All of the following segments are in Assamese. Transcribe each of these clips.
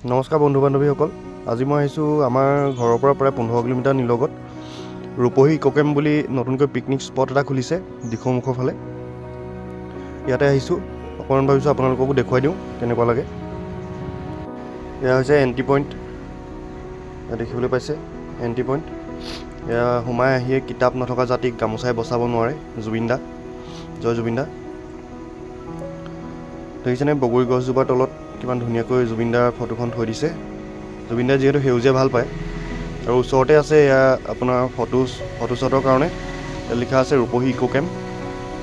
নমস্কাৰ বন্ধু বান্ধৱীসকল। আজি মই আহিছোঁ আমাৰ ঘৰৰ পৰা প্ৰায় 15 কিলোমিটাৰ নিলগত ৰূপহী ইক' কেম্প বুলি নতুনকৈ পিকনিক স্পট এটা খুলিছে দিখৌমুখৰ ফালে। ইয়াতে আহিছোঁ, অকণমান ভাবিছোঁ আপোনালোককো দেখুৱাই দিওঁ কেনেকুৱা লাগে। এয়া হৈছে এণ্ট্ৰি পইণ্ট, ইয়াত দেখিবলৈ পাইছে এণ্ট্ৰি পইণ্ট। এয়া সোমাই আহিয়ে কিতাপ নথকা জাতিক গামোচাই বচাব নোৱাৰে, জুবিন দা। জয় জুবিন দা। দেখিছেনে বগৰী গছজোপাৰ তলত কিমান ধুনীয়াকৈ জুবিন দাৰ ফটোখন থৈ দিছে। জুবিন দাই যিহেতু সেউজীয়া ভাল পায়। আৰু ওচৰতে আছে এয়া আপোনাৰ ফটোশ্বটৰ কাৰণে ইয়াত লিখা আছে ৰূপহী ইক' কেম্প।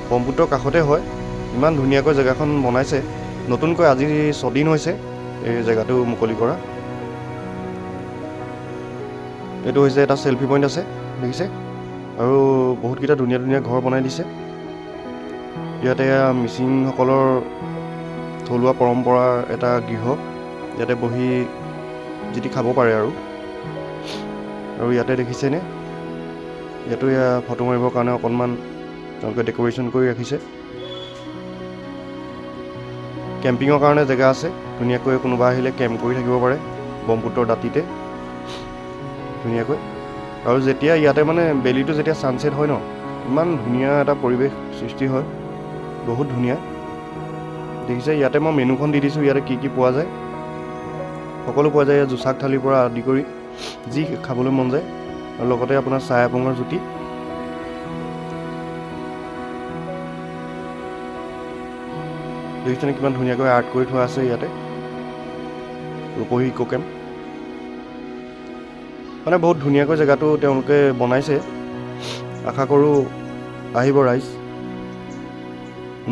ব্ৰহ্মপুত্ৰৰ কাষতে হয়। ইমান ধুনীয়াকৈ জেগাখন বনাইছে। নতুনকৈ আজি 6 দিন হৈছে এই জেগাটো মুকলি কৰা। এইটো হৈছে এটা চেল্ফি পইণ্ট আছে, দেখিছে? আৰু বহুতকেইটা ধুনীয়া ধুনীয়া ঘৰ বনাই দিছে। ইয়াতে মিচিংসকলৰ থলুৱা পৰম্পৰাৰ এটা গৃহ, ইয়াতে বহি যিটি খাব পাৰে আৰু ইয়াতে দেখিছেনে, ইয়াতো এয়া ফটো মাৰিবৰ কাৰণে অকণমান তেওঁলোকে ডেক'ৰেশ্যন কৰি ৰাখিছে। কেম্পিঙৰ কাৰণে জেগা আছে, ধুনীয়াকৈ কোনোবা আহিলে কেম্প কৰি থাকিব পাৰে ব্ৰহ্মপুত্ৰৰ দাঁতিতে ধুনীয়াকৈ। আৰু যেতিয়া ইয়াতে মানে বেলিটো যেতিয়া ছানছেট হয় ন, ইমান ধুনীয়া এটা পৰিৱেশ সৃষ্টি হয়, বহুত ধুনীয়া। দেখিছে ইয়াতে মই মেনুখন দি দিছোঁ, ইয়াতে কি কি পোৱা যায় সকলো পোৱা যায়। জোচাক থালিৰ পৰা আদি কৰি যি খাবলৈ মন যায়, আৰু লগতে আপোনাৰ চাই আপঙৰ জুতি। দেখিছেনে কিমান ধুনীয়াকৈ আৰ্ট কৰি থোৱা আছে ইয়াতে ৰূপহী ইক' কেম্প। মানে বহুত ধুনীয়াকৈ জেগাটো তেওঁলোকে বনাইছে। আশা কৰোঁ আহিব ৰাইজ।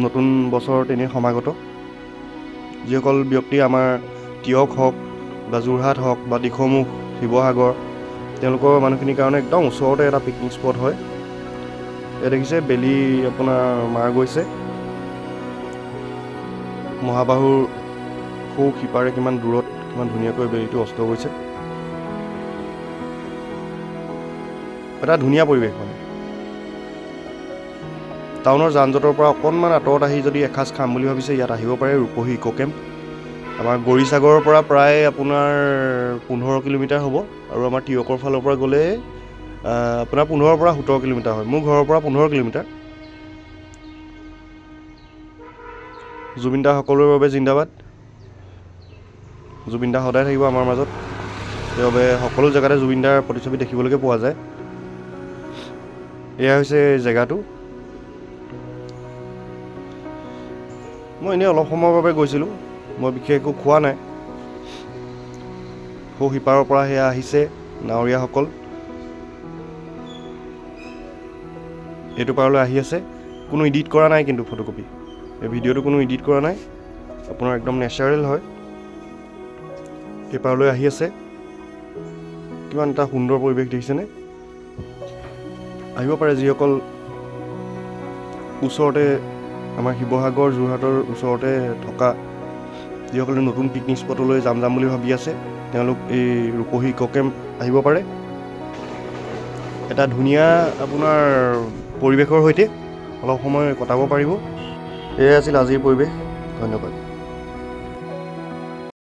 নতুন বছৰত এনেই সমাগত যিসকল ব্যক্তি আমাৰ তিয়ক হওক বা যোৰহাট হওক বা দিখৌমুখ, শিৱসাগৰ, তেওঁলোকৰ মানুহখিনিৰ কাৰণে একদম ওচৰতে এটা পিকনিক স্পট হয়। ইয়াত দেখিছে বেলি আপোনাৰ মাৰ গৈছে। মহাবাহুৰ সৌ সিপাৰে কিমান দূৰত কিমান ধুনীয়াকৈ বেলিটো অস্ত গৈছে। এটা ধুনীয়া পৰিৱেশ মানে। টাউনৰ যান জঁটৰ পৰা অকণমান আঁতৰত আহি যদি এসাঁজ খাম বুলি ভাবিছে, ইয়াত আহিব পাৰে ৰূপহী ইক' কেম্প। আমাৰ গৌৰীসাগৰৰ পৰা প্ৰায় আপোনাৰ 15 কিলোমিটাৰ হ'ব, আৰু আমাৰ তিয়কৰ ফালৰ পৰা গ'লে আপোনাৰ 15 পৰা 17 কিলোমিটাৰ হয়। মোৰ ঘৰৰ পৰা 15 কিলোমিটাৰ। জুবিন দা সকলোৰে বাবে জিন্দাবাদ। জুবিন দা সদায় থাকিব আমাৰ মাজত। সেইবাবে সকলো জেগাতে জুবিন দাৰ প্ৰতিচ্ছবি দেখিবলৈকে পোৱা যায়। এয়া হৈছে জেগাটো। মই এনেই অলপ সময়ৰ বাবে গৈছিলোঁ, মই বিশেষ একো খোৱা নাই। সৌ সিপাৰৰ পৰা সেয়া আহিছে নাৱৰীয়াসকল, এইটো পাৰলৈ আহি আছে। কোনো এডিট কৰা নাই কিন্তু ফটোকপি, এই ভিডিঅ'টো কোনো এডিট কৰা নাই, আপোনাৰ একদম নেচাৰেল হয়। এই পাৰলৈ আহি আছে। কিমান এটা সুন্দৰ পৰিৱেশ দেখিছেনে? আহিব পাৰে যিসকল ওচৰতে আমাৰ শিৱসাগৰ, যোৰহাটৰ ওচৰতে থকা যিসকলে নতুন পিকনিক স্পটলৈ যাম বুলি ভাবি আছে, তেওঁলোক এই ৰূপহী ইক' কেম্প আহিব পাৰে। এটা ধুনীয়া আপোনাৰ পৰিৱেশৰ সৈতে অলপ সময় কটাব পাৰিব। এয়াই আছিল আজিৰ পৰিৱেশ। ধন্যবাদ।